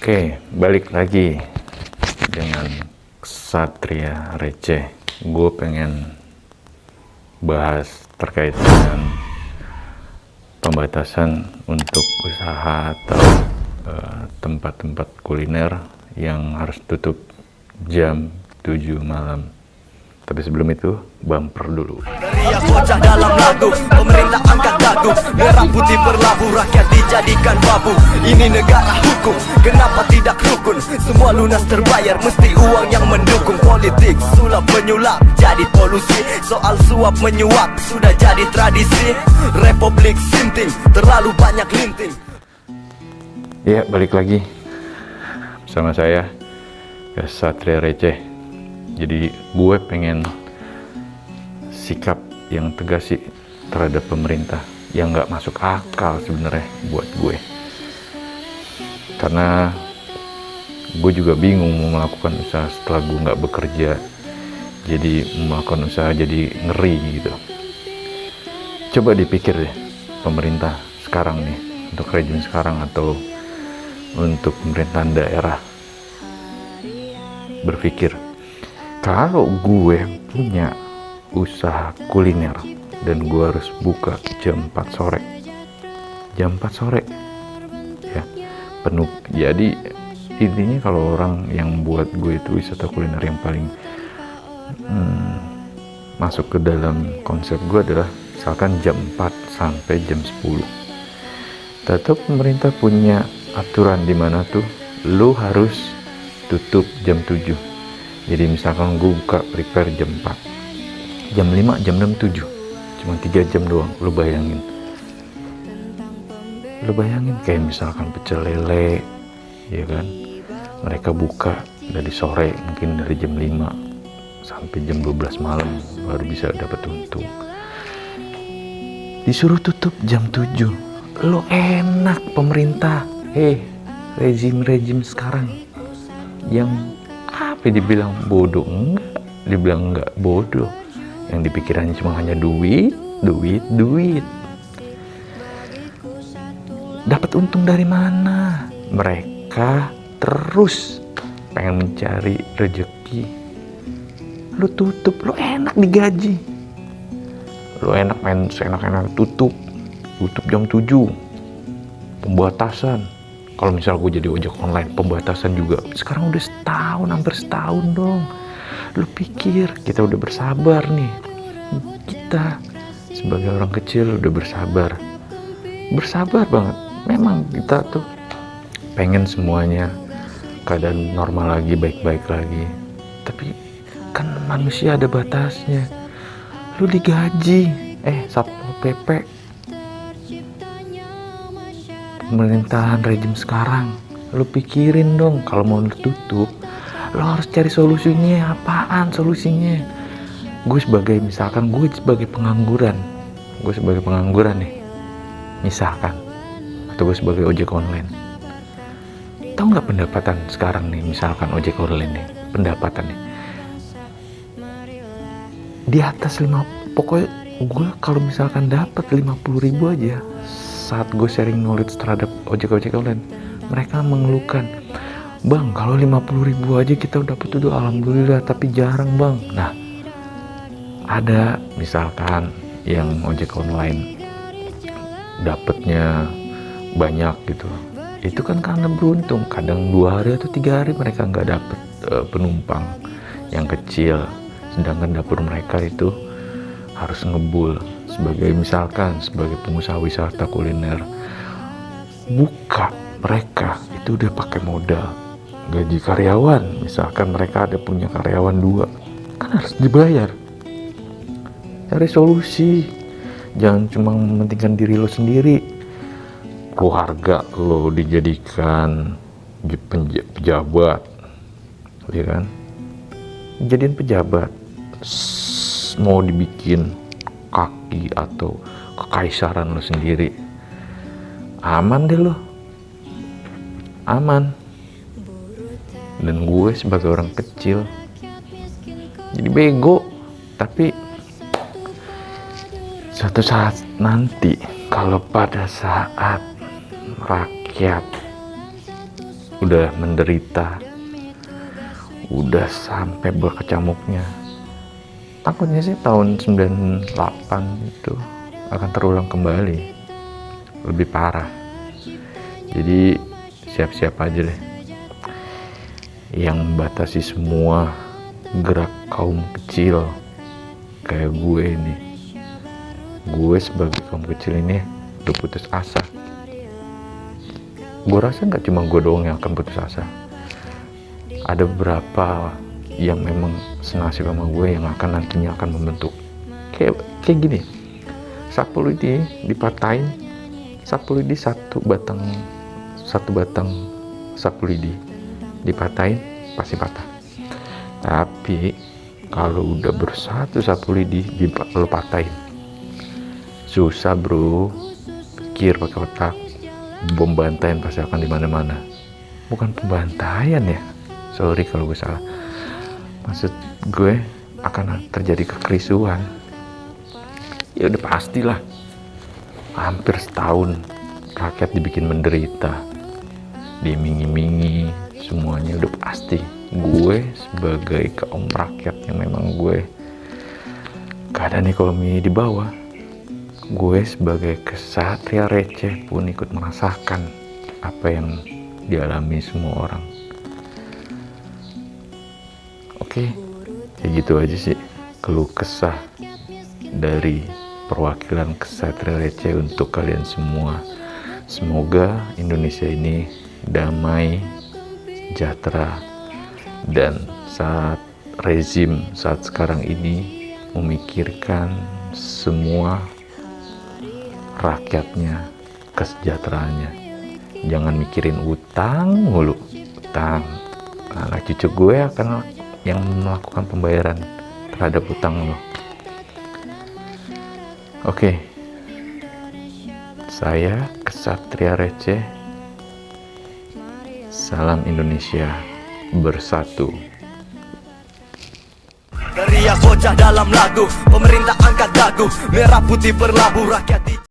Oke, balik lagi dengan Ksatria Receh. Gue pengen bahas terkait dengan pembatasan untuk usaha atau tempat-tempat kuliner yang harus tutup jam 7 malam. Tapi sebelum itu, bumper dulu. Teriak bocah dalam lagu, pemerintah angkat dagu, merah putih berlabuh, rakyat dijadikan babu. Ini negara hukum, kenapa tidak rukun? Semua lunas terbayar, mesti uang yang mendukung. Politik sulap menyulap, jadi polusi. Soal suap menyuap, sudah jadi tradisi. Republik sinting, terlalu banyak linting. Ya, balik lagi sama saya, Ksatria Receh. Jadi gue pengen sikap yang tegas sih terhadap pemerintah yang nggak masuk akal sebenarnya buat gue, karena gue juga bingung mau melakukan usaha setelah gue nggak bekerja. Jadi melakukan usaha jadi ngeri gitu. Coba dipikir deh, pemerintah sekarang nih, untuk rejim sekarang atau untuk pemerintahan daerah, berpikir, kalau gue punya usaha kuliner dan gue harus buka jam 4 sore, ya, penuh. Jadi intinya kalau orang yang buat gue itu wisata kuliner yang paling masuk ke dalam konsep gue adalah misalkan jam 4 sampai jam 10. Tetap pemerintah punya aturan di mana tuh lu harus tutup jam 7. Jadi misalkan gue buka prepare jam 4, jam 5, jam 6, 7, cuma 3 jam doang. Lu bayangin kayak misalkan pecel lele, ya kan, mereka buka dari sore, mungkin dari jam 5 sampai jam 12 malam baru bisa dapat untung. Disuruh tutup jam 7, lo enak pemerintah. Rezim sekarang yang dibilang bodoh, dibilang enggak bodoh, yang dipikirannya cuma hanya duit. Dapat untung dari mana? Mereka terus pengen mencari rezeki. Lu tutup, lu enak digaji, lu enak main seenak-enak, tutup jam 7, pembatasan. Kalau misal gue jadi ojek online, pembatasan juga. Sekarang udah hampir setahun dong. Lu pikir kita udah bersabar nih? Kita sebagai orang kecil udah bersabar banget. Memang kita tuh pengen semuanya keadaan normal lagi, baik-baik lagi. Tapi kan manusia ada batasnya. Lu digaji, Satpol PP, pemerintahan rejim sekarang, lu pikirin dong, kalau mau tutup, lo harus cari solusinya. Apaan solusinya? Gue sebagai pengangguran nih, misalkan, atau gue sebagai ojek online, tahu nggak pendapatan sekarang nih, misalkan ojek online nih, pendapatannya di atas 5, pokoknya gue kalau misalkan dapat 50.000 aja. Saat gue sharing knowledge terhadap ojek online, mereka mengeluhkan, bang, kalau 50.000 aja kita dapat itu alhamdulillah, tapi jarang bang. Nah, ada misalkan yang ojek online dapatnya banyak gitu, itu kan karena beruntung. Kadang 2 hari atau 3 hari mereka nggak dapet penumpang yang kecil, sedangkan dapur mereka itu harus ngebul. Sebagai pengusaha wisata kuliner, buka, mereka itu udah pakai modal gaji karyawan. Misalkan mereka ada punya karyawan 2, kan harus dibayar. Cari solusi, jangan cuma mementingkan diri lo sendiri. Keluarga lo dijadikan pejabat, ya kan, jadiin pejabat, mau dibikin kaki atau kekaisaran lo sendiri, aman deh lo, aman. Dan gue sebagai orang kecil jadi bego. Tapi suatu saat nanti, kalau pada saat rakyat udah menderita, udah sampai berkecamuknya. Takutnya sih tahun 98 itu akan terulang kembali, lebih parah. Jadi siap-siap aja deh. Yang membatasi semua gerak kaum kecil kayak gue ini. Gue sebagai kaum kecil ini udah putus asa. Gue rasa gak cuma gue doang yang akan putus asa. Ada beberapa yang memang senasib sama gue yang akan nantinya akan membentuk kayak gini. Sapu lidi dipatahin, sapu lidi satu batang sapu lidi dipatahin pasti patah. Tapi kalau udah bersatu sapu lidi lo patahin, susah bro. Pikir pakai otak. Bom bantaian pasti akan dimana-mana. Bukan pembantaian ya, sorry kalau gue salah. Maksud gue akan terjadi kekerisuan. Ya udah pastilah. Hampir setahun rakyat dibikin menderita, diiming-imingi, semuanya udah pasti. Gue sebagai kaum rakyat yang memang gue keadaan ekonomi di bawah, gue sebagai kesatria receh pun ikut merasakan apa yang dialami semua orang. Oke, kayak gitu aja sih keluh kesah dari perwakilan kesatria receh untuk kalian semua. Semoga Indonesia ini damai, sejahtera, dan saat rezim saat sekarang ini memikirkan semua rakyatnya, kesejahteraannya. Jangan mikirin utang mulu, utang. Anak cucu gue akan yang melakukan pembayaran terhadap utang lo. Oke, saya Kesatria Receh. Salam Indonesia bersatu. Teriak bocah dalam lagu, pemerintah angkat dagu, merah putih berlabuh rakyat di